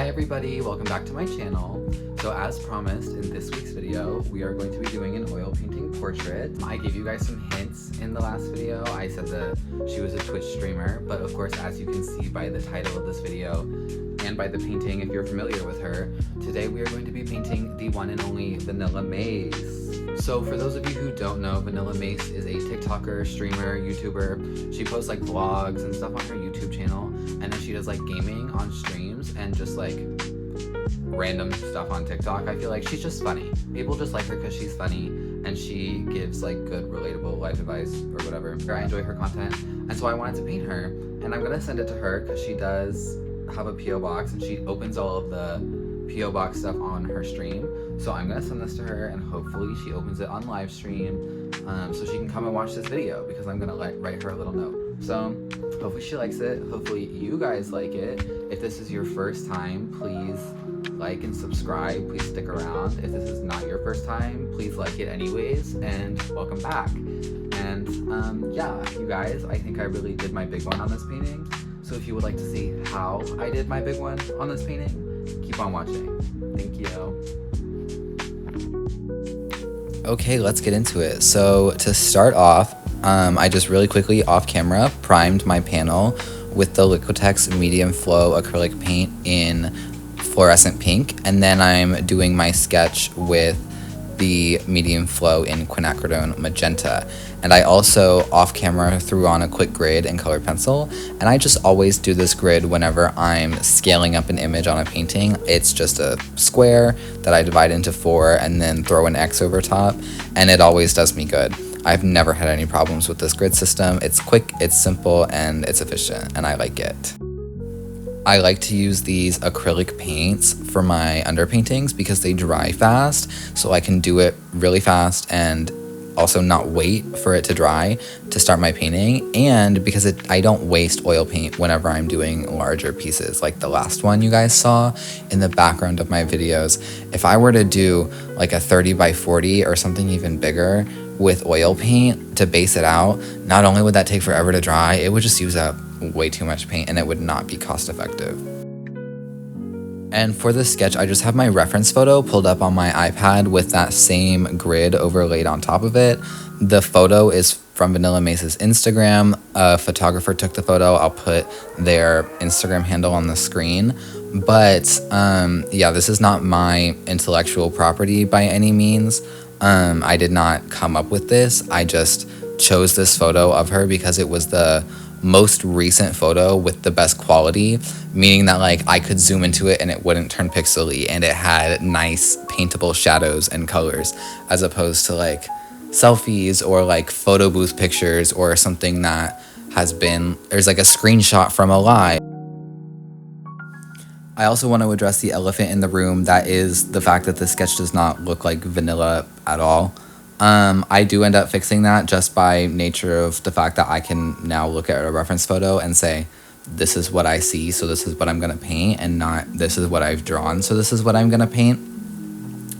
Hi everybody, welcome back to my channel. So as promised, in this week's video, we are going to be doing an oil painting portrait. I gave you guys some hints in the last video. I said that she was a Twitch streamer, but of course, as you can see by the title of this video and by the painting, if you're familiar with her, today we are going to be painting the one and only vanillamace. So for those of you who don't know, vanillamace is a TikToker, streamer, YouTuber. She posts like vlogs and stuff on her YouTube channel, and then she does like gaming on streams and just like random stuff on TikTok. I feel like she's just funny. People just like her because she's funny and she gives like good relatable life advice or whatever. I enjoy her content, and so I wanted to paint her, and I'm gonna send it to her because she does have a PO box and she opens all of the PO box stuff on her stream. So I'm gonna send this to her and hopefully she opens it on live stream so she can come and watch this video, because I'm gonna write her a little note. So hopefully she likes it. Hopefully you guys like it. If this is your first time, please like and subscribe. Please stick around. If this is not your first time, please like it anyways, and welcome back. And yeah, you guys, I think I really did my big one on this painting. So if you would like to see how I did my big one on this painting, keep on watching. Thank you. Okay, let's get into it. So to start off, I just really quickly off camera primed my panel with the Liquitex medium flow acrylic paint in fluorescent pink, and then I'm doing my sketch with the medium flow in quinacridone magenta. And I also off camera threw on a quick grid and colored pencil, and I just always do this grid whenever I'm scaling up an image on a painting. It's just a square that I divide into 4 and then throw an X over top, and it always does me good. I've never had any problems with this grid system. It's quick, it's simple, and it's efficient, and I like it. I like to use these acrylic paints for my underpaintings because they dry fast, so I can do it really fast and also not wait for it to dry to start my painting, and because I don't waste oil paint whenever I'm doing larger pieces like the last one you guys saw in the background of my videos. If I were to do like a 30 by 40 or something even bigger with oil paint to base it out, not only would that take forever to dry, it would just use up way too much paint and it would not be cost effective. And for this sketch, I just have my reference photo pulled up on my iPad with that same grid overlaid on top of it. The photo is from vanillamace's Instagram. A photographer took the photo. I'll put their Instagram handle on the screen. But yeah, this is not my intellectual property by any means. I did not come up with this. I just chose this photo of her because it was the most recent photo with the best quality, meaning that like I could zoom into it and it wouldn't turn pixely, and it had nice paintable shadows and colors, as opposed to like selfies or like photo booth pictures or something that there's like a screenshot from a live. I also want to address the elephant in the room, that is the fact that the sketch does not look like vanilla at all. I do end up fixing that just by nature of the fact that I can now look at a reference photo and say, this is what I see, so this is what I'm going to paint, and not this is what I've drawn, so this is what I'm going to paint.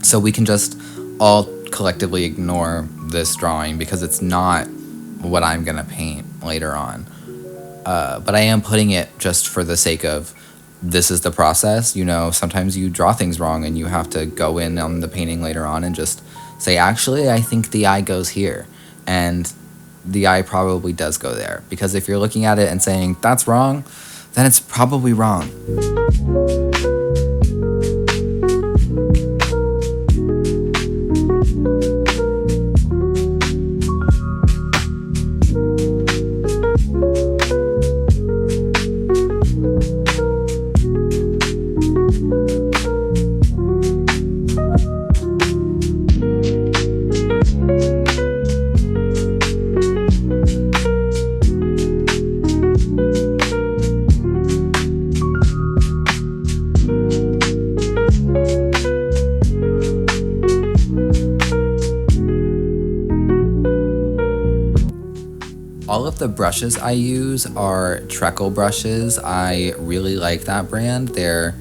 So we can just all collectively ignore this drawing because it's not what I'm going to paint later on. But I am putting it just for the sake of, this is the process. You know, sometimes you draw things wrong and you have to go in on the painting later on and just say, actually, I think the eye goes here. And the eye probably does go there. Because if you're looking at it and saying, that's wrong, then it's probably wrong. All of the brushes I use are Treacle brushes. I really like that brand. They're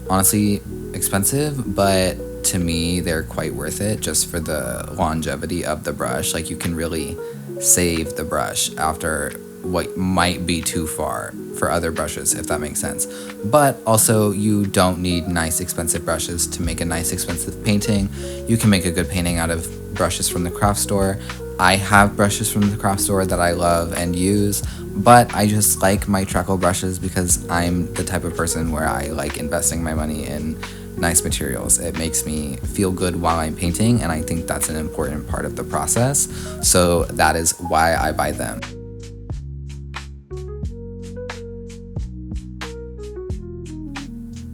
honestly expensive, but to me, they're quite worth it just for the longevity of the brush. Like, you can really save the brush after what might be too far for other brushes, if that makes sense. But also, you don't need nice expensive brushes to make a nice expensive painting. You can make a good painting out of brushes from the craft store. I have brushes from the craft store that I love and use, but I just like my treacle brushes because I'm the type of person where I like investing my money in nice materials. It makes me feel good while I'm painting, and I think that's an important part of the process. So that is why I buy them.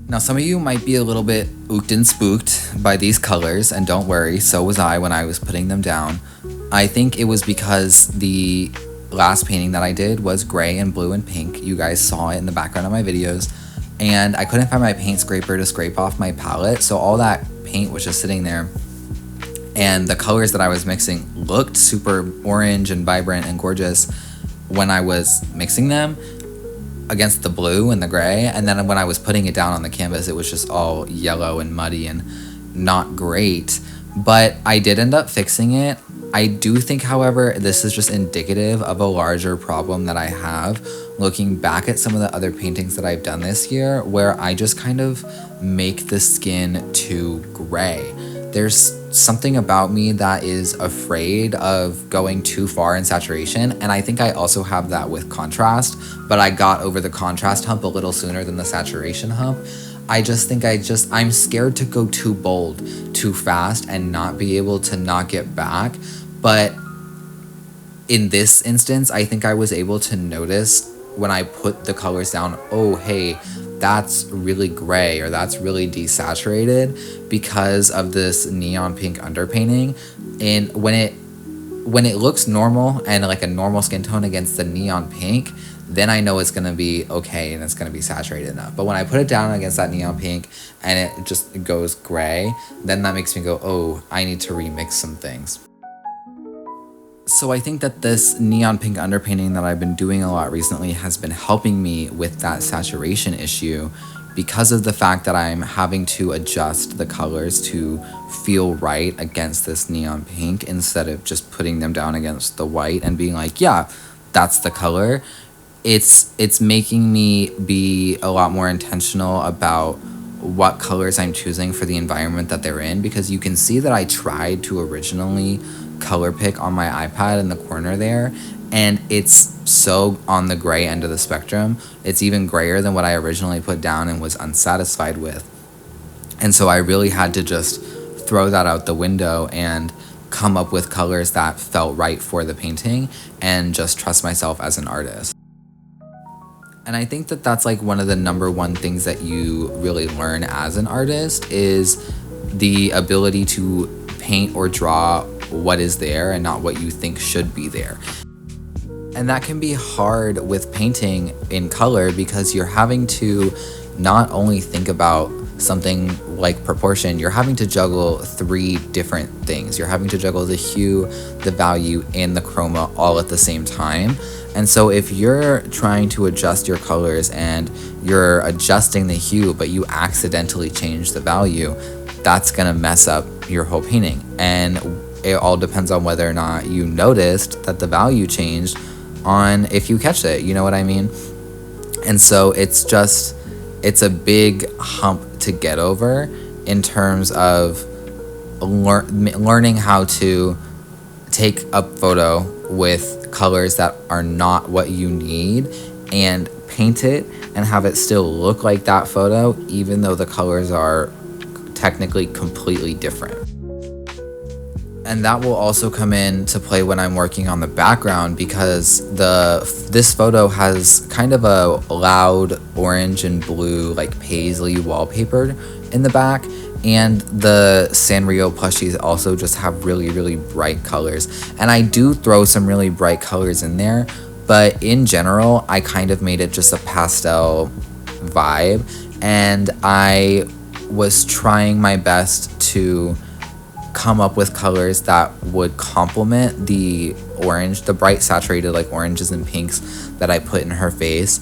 Now, some of you might be a little bit ooked and spooked by these colors, and don't worry, so was I when I was putting them down. I think it was because the last painting that I did was gray and blue and pink. You guys saw it in the background of my videos, and I couldn't find my paint scraper to scrape off my palette, so all that paint was just sitting there, and the colors that I was mixing looked super orange and vibrant and gorgeous when I was mixing them against the blue and the gray, and then when I was putting it down on the canvas, it was just all yellow and muddy and not great. But I did end up fixing it. I do think, however, this is just indicative of a larger problem that I have looking back at some of the other paintings that I've done this year, where I just kind of make the skin too gray. There's something about me that is afraid of going too far in saturation, and I think I also have that with contrast, but I got over the contrast hump a little sooner than the saturation hump. I just think I'm scared to go too bold, too fast, and not be able to not get back. But in this instance, I think I was able to notice when I put the colors down, oh, hey, that's really gray or that's really desaturated because of this neon pink underpainting. And when it looks normal and like a normal skin tone against the neon pink, then I know it's gonna be okay and it's gonna be saturated enough. But when I put it down against that neon pink and it just goes gray, then that makes me go, oh, I need to remix some things. So I think that this neon pink underpainting that I've been doing a lot recently has been helping me with that saturation issue, because of the fact that I'm having to adjust the colors to feel right against this neon pink instead of just putting them down against the white and being like, yeah, that's the color. It's making me be a lot more intentional about what colors I'm choosing for the environment that they're in, because you can see that I tried to originally color pick on my iPad in the corner there, and it's so on the gray end of the spectrum. It's even grayer than what I originally put down and was unsatisfied with. And so I really had to just throw that out the window and come up with colors that felt right for the painting and just trust myself as an artist. And I think that that's like one of the number one things that you really learn as an artist, is the ability to paint or draw what is there and not what you think should be there. And that can be hard with painting in color, because you're having to not only think about something like proportion, you're having to juggle 3 different things. You're having to juggle the hue, the value, and the chroma all at the same time. And so if you're trying to adjust your colors and you're adjusting the hue, but you accidentally change the value, that's gonna mess up your whole painting. And it all depends on whether or not you noticed that the value changed on if you catch it, you know what I mean? And so it's a big hump to get over in terms of learning how to take a photo with colors that are not what you need and paint it and have it still look like that photo, even though the colors are technically completely different. And that will also come into play when I'm working on the background, because this photo has kind of a loud orange and blue, like paisley wallpaper in the back, and the Sanrio plushies also just have really, really bright colors. And I do throw some really bright colors in there, but in general, I kind of made it just a pastel vibe, and I was trying my best to come up with colors that would complement the orange, the bright saturated like oranges and pinks that I put in her face,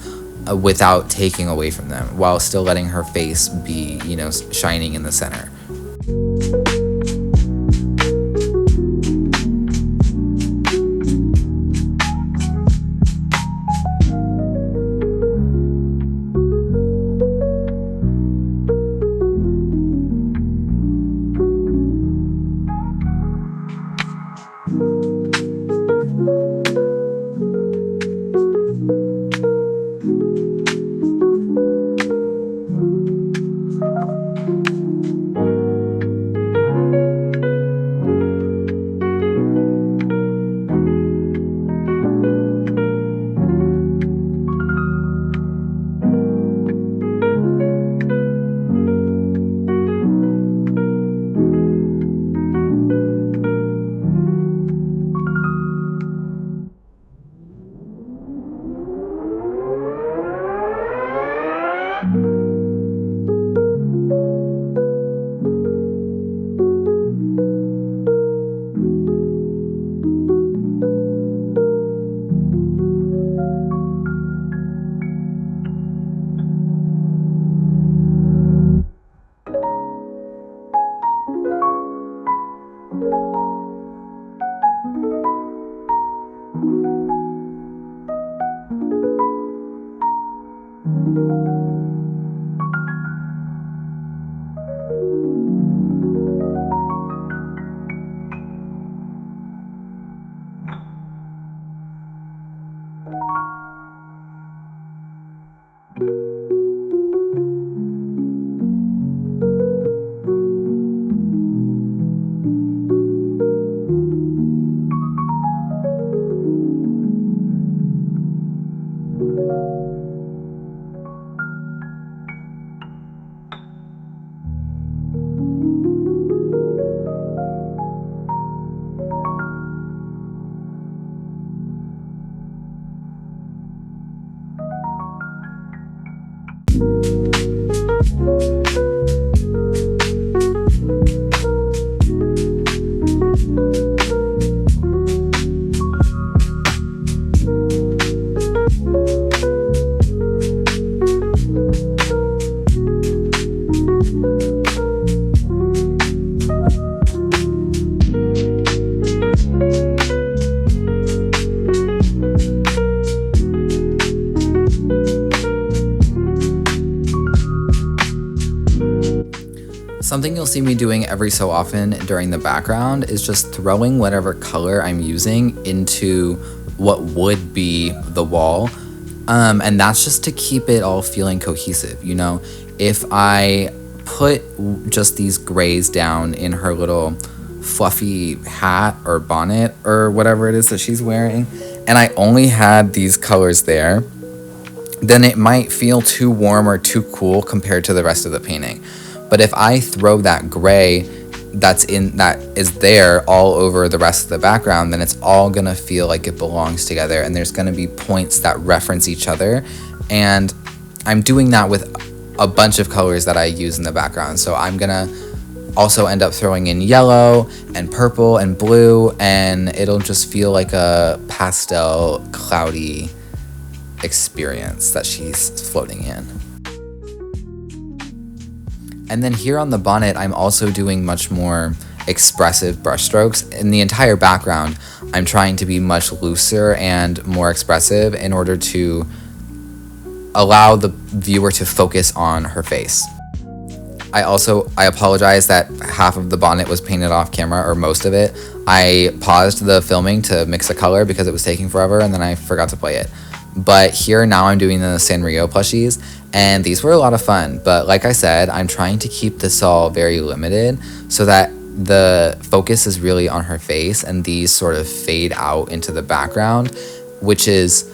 without taking away from them, while still letting her face be, you know, shining in the center. Something you'll see me doing every so often during the background is just throwing whatever color I'm using into what would be the wall. And that's just to keep it all feeling cohesive, you know? If I put just these grays down in her little fluffy hat or bonnet or whatever it is that she's wearing, and I only had these colors there, then it might feel too warm or too cool compared to the rest of the painting. But if I throw that gray that is there all over the rest of the background, then it's all gonna feel like it belongs together, and there's gonna be points that reference each other. And I'm doing that with a bunch of colors that I use in the background. So I'm gonna also end up throwing in yellow and purple and blue, and it'll just feel like a pastel, cloudy experience that she's floating in. And then here on the bonnet, I'm also doing much more expressive brushstrokes. In the entire background, I'm trying to be much looser and more expressive in order to allow the viewer to focus on her face. I apologize that half of the bonnet was painted off camera, or most of it. I paused the filming to mix a color because it was taking forever, and then I forgot to play it. But here now I'm doing the Sanrio plushies, and these were a lot of fun. But like I said, I'm trying to keep this all very limited so that the focus is really on her face, and these sort of fade out into the background, which is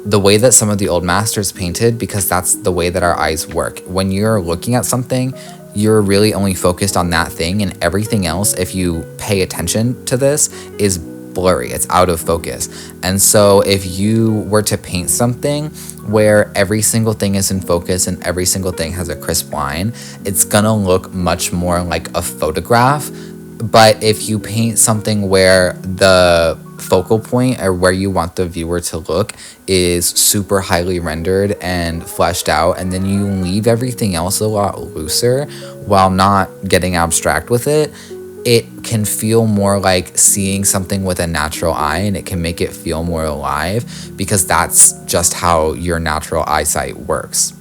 the way that some of the old masters painted, because that's the way that our eyes work. When you're looking at something, you're really only focused on that thing, and everything else, if you pay attention to this, is blurry. It's out of focus. And so if you were to paint something where every single thing is in focus and every single thing has a crisp line, it's gonna look much more like a photograph. But if you paint something where the focal point, or where you want the viewer to look, is super highly rendered and fleshed out, and then you leave everything else a lot looser while not getting abstract with it, it can feel more like seeing something with a natural eye, and it can make it feel more alive, because that's just how your natural eyesight works.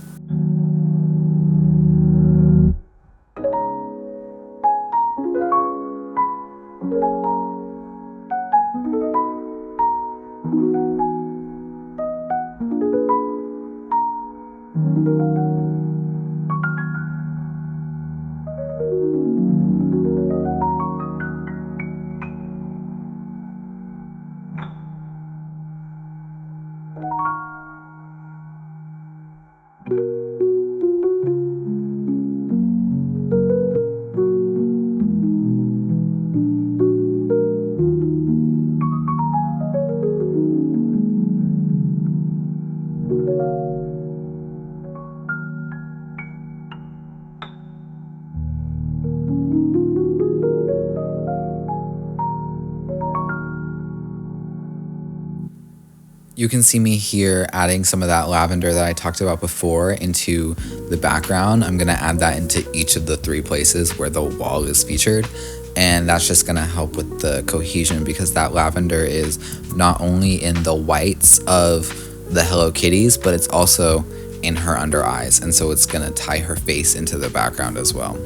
You can see me here adding some of that lavender that I talked about before into the background. I'm gonna add that into each of the 3 places where the wall is featured. And that's just gonna help with the cohesion, because that lavender is not only in the whites of the Hello Kitties, but it's also in her under eyes, and so it's gonna tie her face into the background as well.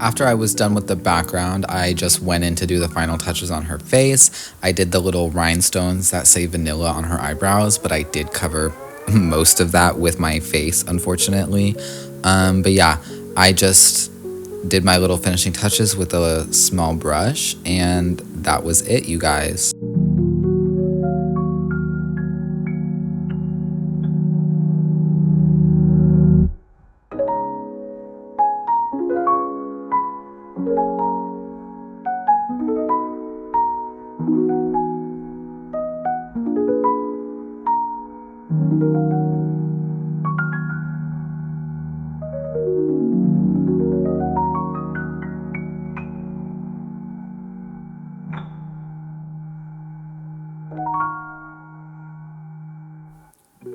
After I was done with the background, I just went in to do the final touches on her face. I did the little rhinestones that say vanilla on her eyebrows, but I did cover most of that with my face, unfortunately. But yeah, I just did my little finishing touches with a small brush, and that was it, you guys.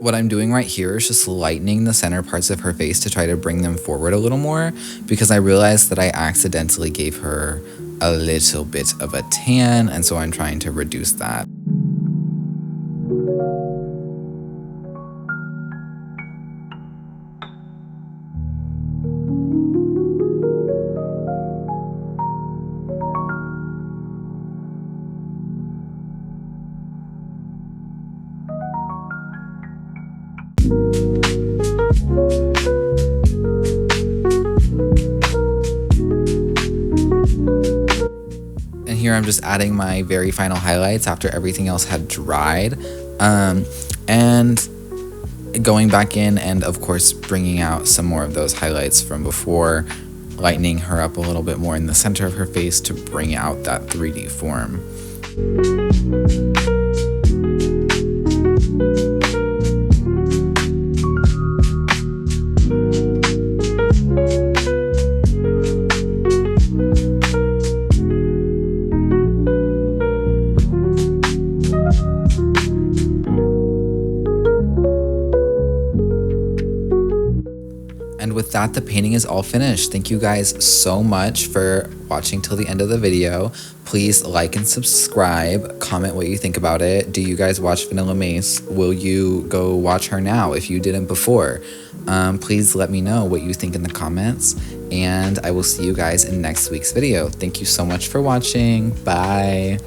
What I'm doing right here is just lightening the center parts of her face to try to bring them forward a little more, because I realized that I accidentally gave her a little bit of a tan, and so I'm trying to reduce that. And here I'm just adding my very final highlights after everything else had dried, and going back in and of course bringing out some more of those highlights from before, lightening her up a little bit more in the center of her face to bring out that 3D form. And with that, the painting is all finished. Thank you guys so much for watching till the end of the video. Please like and subscribe, comment what you think about it. Do you guys watch vanillamace? Will you go watch her now if you didn't before? Please let me know what you think in the comments, and I will see you guys in next week's video. Thank you so much for watching. Bye.